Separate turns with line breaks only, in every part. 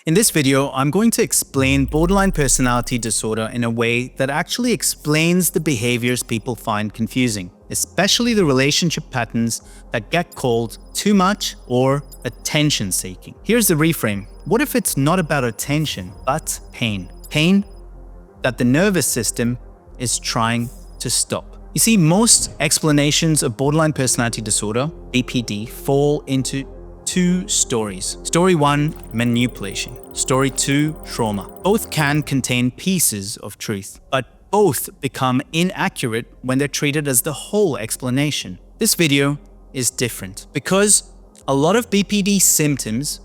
In this video, I'm going to explain borderline personality disorder in a way that actually explains the behaviors people find confusing, especially the relationship patterns that get called too much or attention seeking. Here's the reframe. What if it's not about attention, but pain? Pain that the nervous system is trying to stop. You see, most explanations of borderline personality disorder, BPD, fall into two stories. Story 1, manipulation. Story 2, trauma. Both can contain pieces of truth, but both become inaccurate when they're treated as the whole explanation. This video is different because a lot of BPD symptoms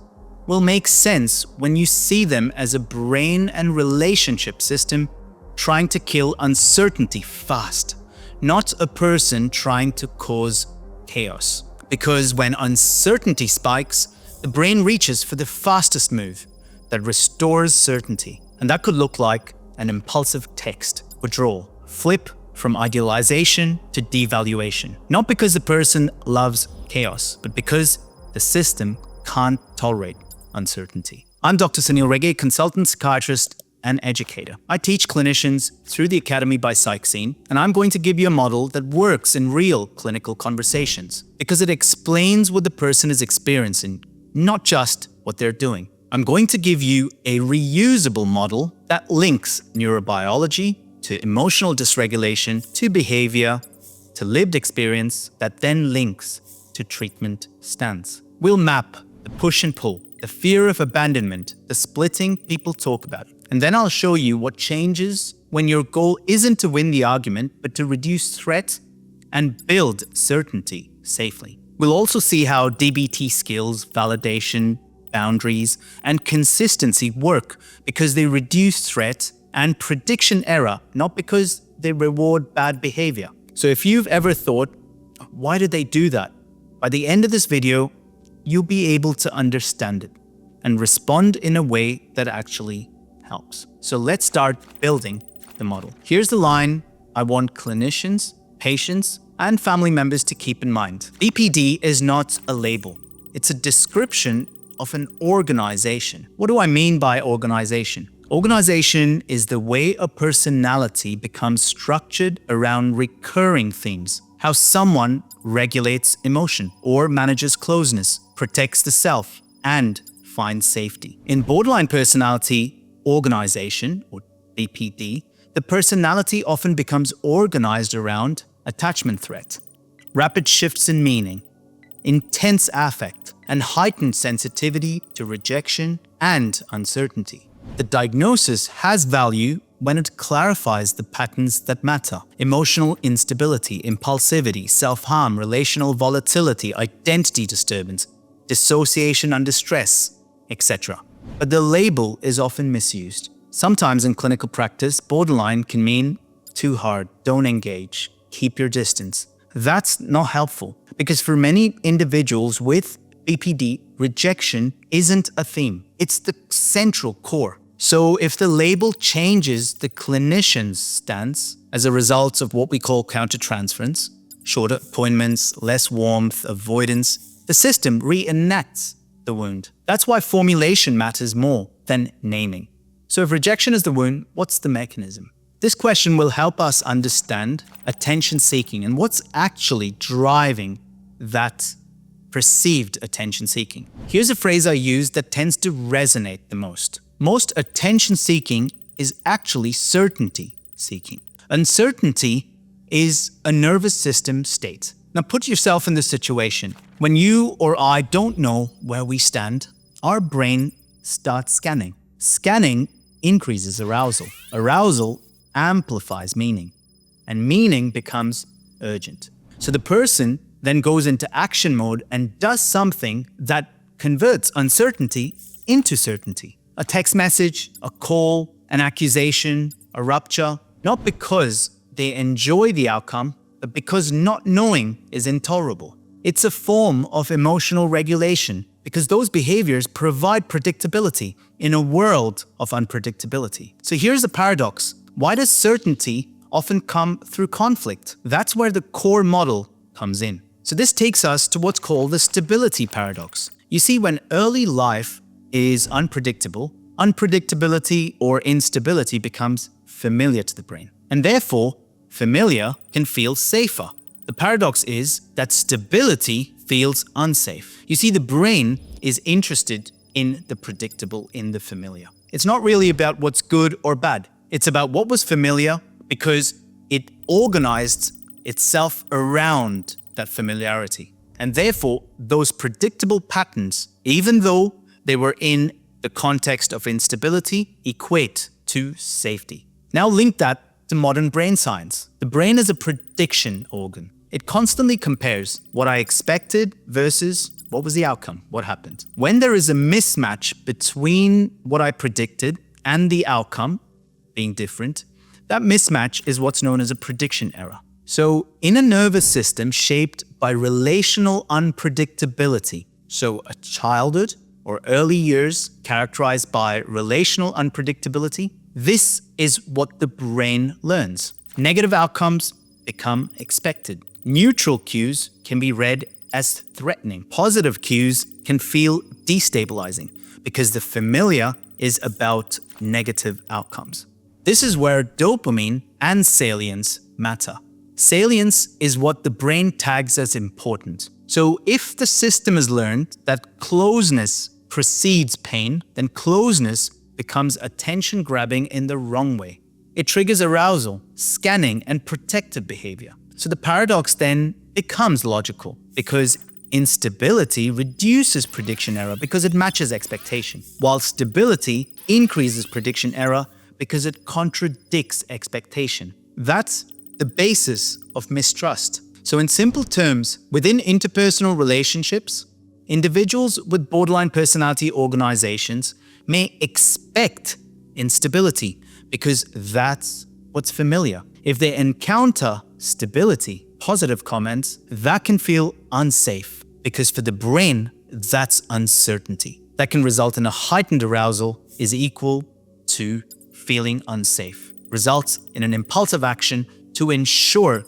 will make sense when you see them as a brain and relationship system trying to kill uncertainty fast, not a person trying to cause chaos. Because when uncertainty spikes, the brain reaches for the fastest move that restores certainty. And that could look like an impulsive text withdrawal, flip from idealization to devaluation. Not because the person loves chaos, but because the system can't tolerate uncertainty. I'm Dr. Sanil Rege, Consultant Psychiatrist and educator. I teach clinicians through the Academy by Psych Scene, and I'm going to give you a model that works in real clinical conversations because it explains what the person is experiencing, not just what they're doing. I'm going to give you a reusable model that links neurobiology to emotional dysregulation, to behavior, to lived experience, that then links to treatment stance. We'll map the push and pull, the fear of abandonment, the splitting people talk about. And then I'll show you what changes when your goal isn't to win the argument, but to reduce threat and build certainty safely. We'll also see how DBT skills, validation, boundaries, and consistency work because they reduce threat and prediction error, not because they reward bad behavior. So if you've ever thought, why did they do that? By the end of this video, you'll be able to understand it and respond in a way that actually helps. So let's start building the model. Here's the line I want clinicians, patients, and family members to keep in mind. BPD is not a label. It's a description of an organization. What do I mean by organization? Organization is the way a personality becomes structured around recurring themes. How someone regulates emotion or manages closeness, protects the self, and finds safety. In borderline personality organization, or BPD, the personality often becomes organized around attachment threat, rapid shifts in meaning, intense affect, and heightened sensitivity to rejection and uncertainty. The diagnosis has value when it clarifies the patterns that matter: emotional instability, impulsivity, self-harm, relational volatility, identity disturbance, dissociation under stress, etc. But the label is often misused. Sometimes in clinical practice, borderline can mean too hard, don't engage, keep your distance. That's not helpful because for many individuals with BPD, rejection isn't a theme. It's the central core. So if the label changes the clinician's stance as a result of what we call countertransference, shorter appointments, less warmth, avoidance, the system reenacts the wound. That's why formulation matters more than naming. So if rejection is the wound, what's the mechanism? This question will help us understand attention seeking and what's actually driving that perceived attention seeking. Here's a phrase I use that tends to resonate the most. Most attention seeking is actually certainty seeking. Uncertainty is a nervous system state. Now put yourself in this situation. When you or I don't know where we stand, our brain starts scanning. Scanning increases arousal. Arousal amplifies meaning. And meaning becomes urgent. So the person then goes into action mode and does something that converts uncertainty into certainty. A text message, a call, an accusation, a rupture. Not because they enjoy the outcome, but because not knowing is intolerable. It's a form of emotional regulation because those behaviors provide predictability in a world of unpredictability. So here's the paradox. Why does certainty often come through conflict? That's where the core model comes in. So this takes us to what's called the stability paradox. You see, when early life is unpredictable, unpredictability or instability becomes familiar to the brain. And therefore, familiar can feel safer. The paradox is that stability feels unsafe. You see, the brain is interested in the predictable, in the familiar. It's not really about what's good or bad. It's about what was familiar because it organized itself around that familiarity. And therefore, those predictable patterns, even though they were in the context of instability, equate to safety. Now link that to modern brain science. The brain is a prediction organ. It constantly compares what I expected versus what was the outcome, what happened. When there is a mismatch between what I predicted and the outcome being different, that mismatch is what's known as a prediction error. So in a nervous system shaped by relational unpredictability, so a childhood or early years characterized by relational unpredictability, this is what the brain learns. Negative outcomes become expected. Neutral cues can be read as threatening. Positive cues can feel destabilizing because the familiar is about negative outcomes. This is where dopamine and salience matter. Salience is what the brain tags as important. So if the system has learned that closeness precedes pain, then closeness becomes attention grabbing in the wrong way. It triggers arousal, scanning, and protective behavior. So the paradox then becomes logical because instability reduces prediction error because it matches expectation, while stability increases prediction error because it contradicts expectation. That's the basis of mistrust. So in simple terms, within interpersonal relationships, individuals with borderline personality organizations may expect instability because that's what's familiar. If they encounter stability, positive comments, that can feel unsafe because for the brain, that's uncertainty. That can result in a heightened arousal is equal to feeling unsafe, results in an impulsive action to ensure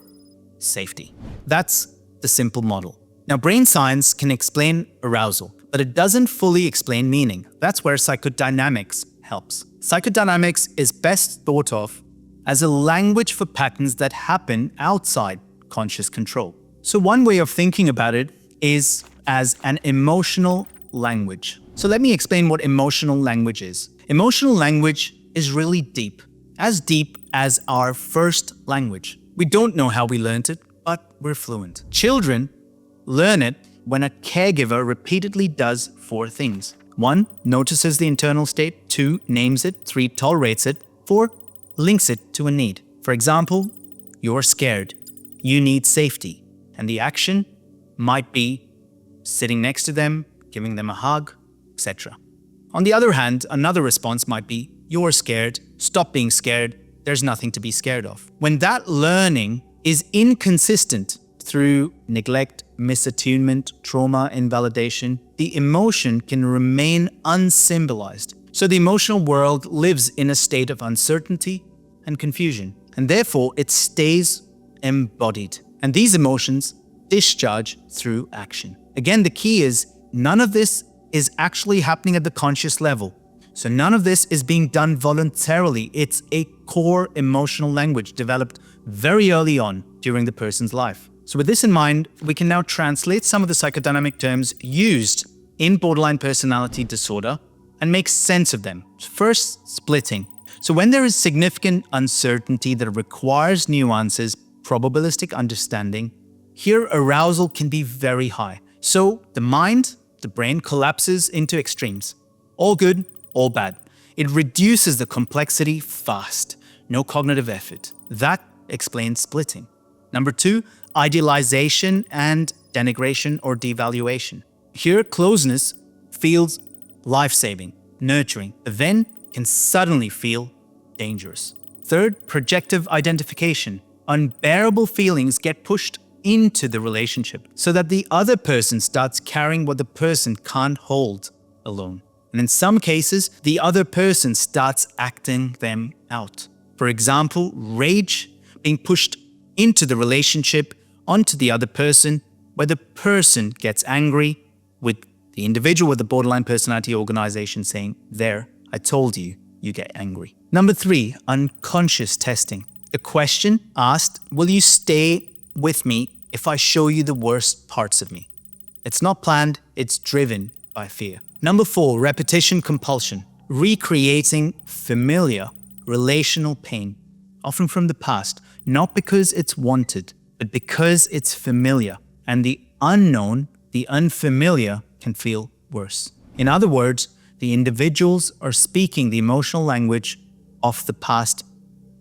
safety. That's the simple model. Now, brain science can explain arousal, but it doesn't fully explain meaning. That's where psychodynamics helps. Psychodynamics is best thought of as a language for patterns that happen outside conscious control. So one way of thinking about it is as an emotional language. So let me explain what emotional language is. Emotional language is really deep as our first language. We don't know how we learned it, but we're fluent. Children learn it when a caregiver repeatedly does 4 things. 1, notices the internal state. 2, names it. 3, tolerates it. 4, links it to a need. For example, you're scared. You need safety. And the action might be sitting next to them, giving them a hug, etc. On the other hand, another response might be, you're scared. Stop being scared. There's nothing to be scared of. When that learning is inconsistent through neglect, misattunement, trauma, invalidation, the emotion can remain unsymbolized. So the emotional world lives in a state of uncertainty and confusion, and therefore it stays embodied. And these emotions discharge through action. Again, the key is none of this is actually happening at the conscious level. So none of this is being done voluntarily. It's a core emotional language developed very early on during the person's life. So with this in mind, we can now translate some of the psychodynamic terms used in borderline personality disorder and make sense of them. First, splitting. So when there is significant uncertainty that requires nuances, probabilistic understanding, here arousal can be very high. So the brain collapses into extremes. All good, all bad. It reduces the complexity fast. No cognitive effort. That explains splitting. Number 2, idealization and denigration or devaluation. Here, closeness feels life-saving, nurturing, but then can suddenly feel dangerous. Third, projective identification. Unbearable feelings get pushed into the relationship so that the other person starts carrying what the person can't hold alone. And in some cases, the other person starts acting them out. For example, rage being pushed into the relationship onto the other person, where the person gets angry with The individual with the borderline personality organization saying, "There, I told you, you get angry." Number 3, unconscious testing. The question asked, "Will you stay with me if I show you the worst parts of me?" It's not planned, it's driven by fear. Number 4, repetition compulsion. Recreating familiar relational pain, often from the past, not because it's wanted, but because it's familiar. And the unknown, the unfamiliar, can feel worse. In other words, the individuals are speaking the emotional language of the past.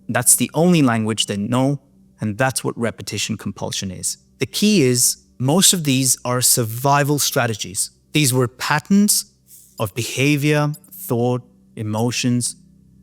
That's the only language they know, and that's what repetition compulsion is. The key is, most of these are survival strategies. These were patterns of behavior, thought, emotions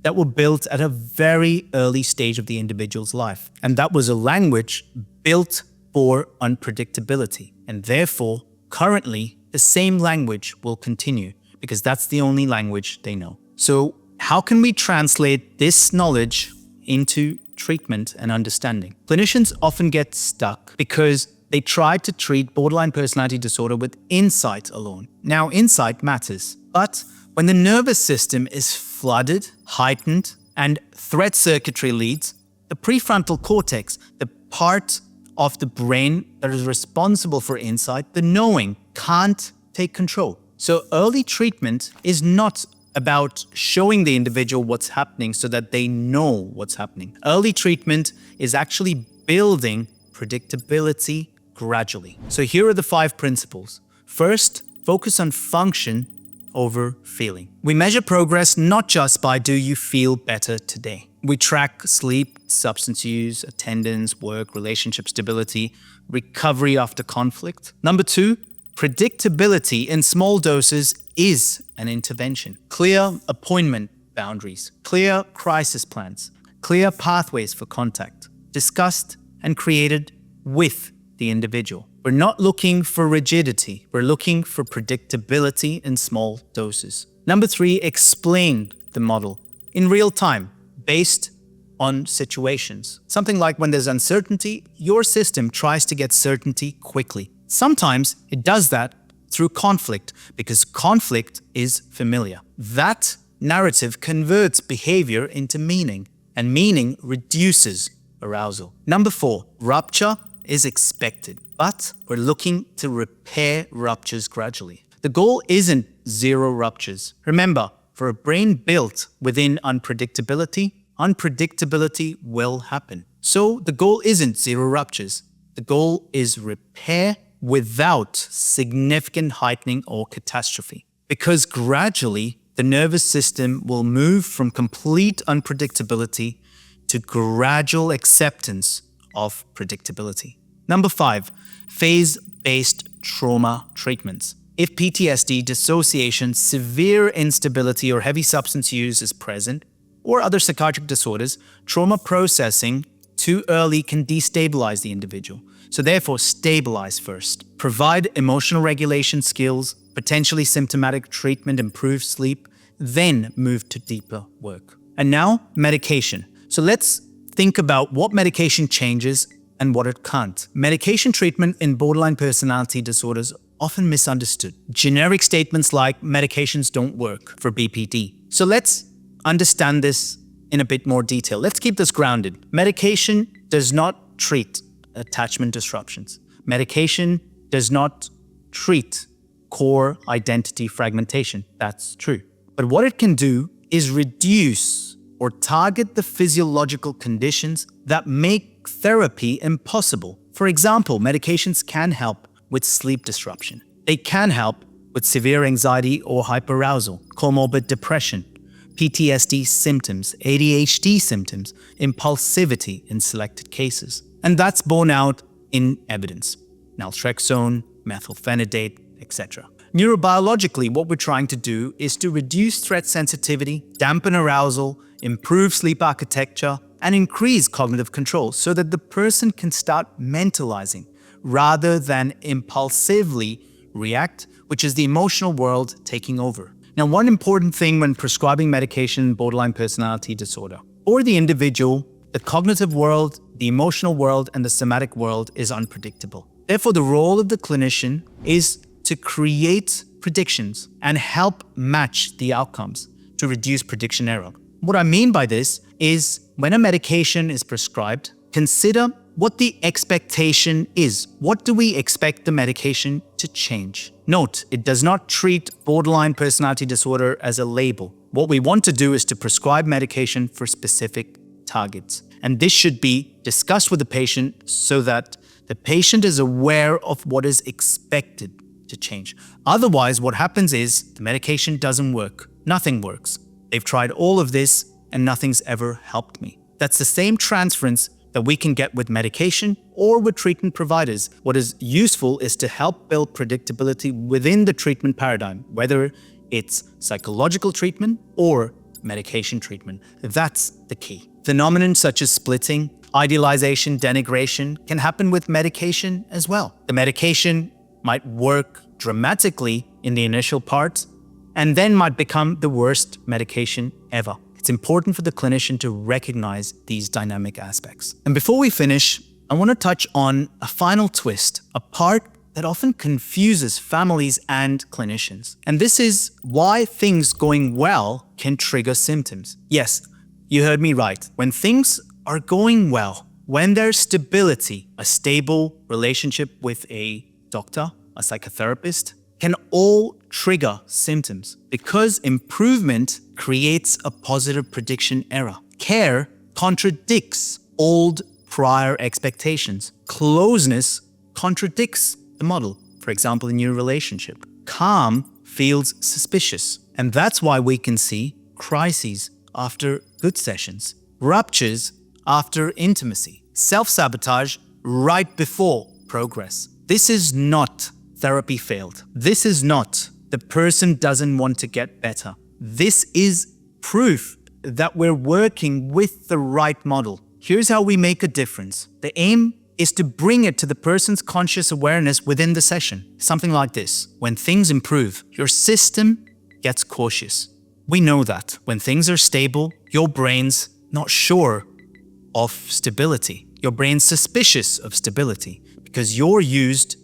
that were built at a very early stage of the individual's life. And that was a language built for unpredictability. And therefore, currently, the same language will continue because that's the only language they know. So how can we translate this knowledge into treatment and understanding? Clinicians often get stuck because they try to treat borderline personality disorder with insight alone. Now, insight matters, but when the nervous system is flooded, heightened, and threat circuitry leads, the prefrontal cortex, the part of the brain that is responsible for insight, the knowing, can't take control. So early treatment is not about showing the individual what's happening so that they know what's happening. Early treatment is actually building predictability gradually. So here are the 5 principles. First, focus on function over feeling. We measure progress not just by do you feel better today. We track sleep, substance use, attendance, work, relationship stability, recovery after conflict. Number 2, predictability in small doses is an intervention. Clear appointment boundaries, clear crisis plans, clear pathways for contact, discussed and created with the individual. We're not looking for rigidity. We're looking for predictability in small doses. Number 3, explain the model in real time based on situations. Something like when there's uncertainty, your system tries to get certainty quickly. Sometimes it does that through conflict because conflict is familiar. That narrative converts behavior into meaning, and meaning reduces arousal. Number 4, rupture is expected, but we're looking to repair ruptures gradually. The goal isn't 0 ruptures. Remember, for a brain built within unpredictability, unpredictability will happen. So the goal isn't 0 ruptures. The goal is repair without significant heightening or catastrophe. Because gradually, the nervous system will move from complete unpredictability to gradual acceptance of predictability. Number 5, phase-based trauma treatments. If PTSD, dissociation, severe instability, or heavy substance use is present, or other psychiatric disorders, trauma processing too early can destabilize the individual. So therefore, stabilize first. Provide emotional regulation skills, potentially symptomatic treatment, improve sleep, then move to deeper work. And now, medication. So let's think about what medication changes and what it can't. Medication treatment in borderline personality disorders often misunderstood. Generic statements like medications don't work for BPD. So let's understand this in a bit more detail. Let's keep this grounded. Medication does not treat attachment disruptions. Medication does not treat core identity fragmentation. That's true. But what it can do is reduce or target the physiological conditions that make therapy impossible. For example, medications can help with sleep disruption. They can help with severe anxiety or hyperarousal, comorbid depression, PTSD symptoms, ADHD symptoms, impulsivity in selected cases. And that's borne out in evidence. Naltrexone, methylphenidate, etc. Neurobiologically, what we're trying to do is to reduce threat sensitivity, dampen arousal, improve sleep architecture, and increase cognitive control so that the person can start mentalizing rather than impulsively react, which is the emotional world taking over. Now, one important thing when prescribing medication in borderline personality disorder, for the individual, the cognitive world, the emotional world, and the somatic world is unpredictable. Therefore, the role of the clinician is to create predictions and help match the outcomes to reduce prediction error. What I mean by this is when a medication is prescribed, consider what the expectation is. What do we expect the medication to change? Note, it does not treat borderline personality disorder as a label. What we want to do is to prescribe medication for specific targets. And this should be discussed with the patient so that the patient is aware of what is expected to change. Otherwise, what happens is the medication doesn't work. Nothing works. They've tried all of this and nothing's ever helped me. That's the same transference that we can get with medication or with treatment providers. What is useful is to help build predictability within the treatment paradigm, whether it's psychological treatment or medication treatment. That's the key. Phenomena such as splitting, idealization, denigration can happen with medication as well. The medication might work dramatically in the initial part and then might become the worst medication ever. It's important for the clinician to recognize these dynamic aspects. And before we finish, I want to touch on a final twist, a part that often confuses families and clinicians. And this is why things going well can trigger symptoms. Yes, you heard me right. When things are going well, when there's stability, a stable relationship with a doctor, a psychotherapist, can all trigger symptoms because improvement creates a positive prediction error. Care contradicts old prior expectations. Closeness contradicts the model. For example, in your relationship. Calm feels suspicious. And that's why we can see crises after good sessions, ruptures after intimacy, self-sabotage right before progress. This is not therapy failed. This is not the person doesn't want to get better. This is proof that we're working with the right model. Here's how we make a difference. The aim is to bring it to the person's conscious awareness within the session. Something like this. When things improve, your system gets cautious. We know that. When things are stable, your brain's not sure of stability. Your brain's suspicious of stability because you're used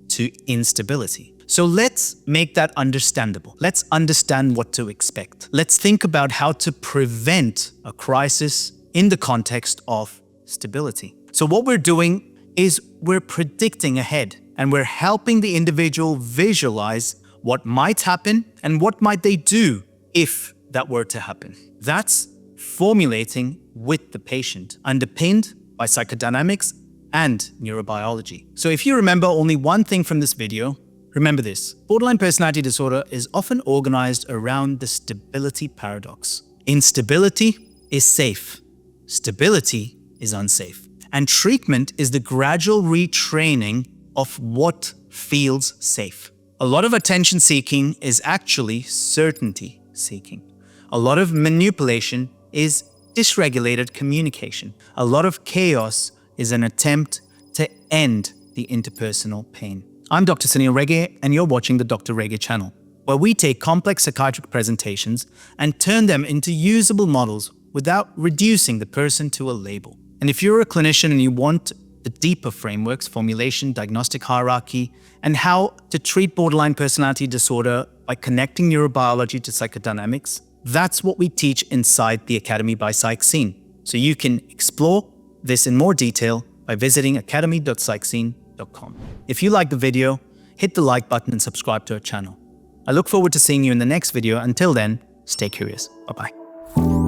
to instability. So let's make that understandable. Let's understand what to expect. Let's think about how to prevent a crisis in the context of stability. So what we're doing is we're predicting ahead and we're helping the individual visualize what might happen and what might they do if that were to happen. That's formulating with the patient, underpinned by psychodynamics and neurobiology. So if you remember only one thing from this video, remember this. Borderline personality disorder is often organized around the stability paradox. Instability is safe. Stability is unsafe. And treatment is the gradual retraining of what feels safe. A lot of attention seeking is actually certainty seeking. A lot of manipulation is dysregulated communication. A lot of chaos is an attempt to end the interpersonal pain. I'm Dr. Sanil Rege, and you're watching the Dr. Rege channel, where we take complex psychiatric presentations and turn them into usable models without reducing the person to a label. And if you're a clinician and you want the deeper frameworks, formulation, diagnostic hierarchy, and how to treat borderline personality disorder by connecting neurobiology to psychodynamics, that's what we teach inside the Academy by Psych Scene. So you can explore this in more detail by visiting academy.psychscene.com. If you like the video, hit the like button and subscribe to our channel. I look forward to seeing you in the next video. Until then, stay curious. Bye-bye.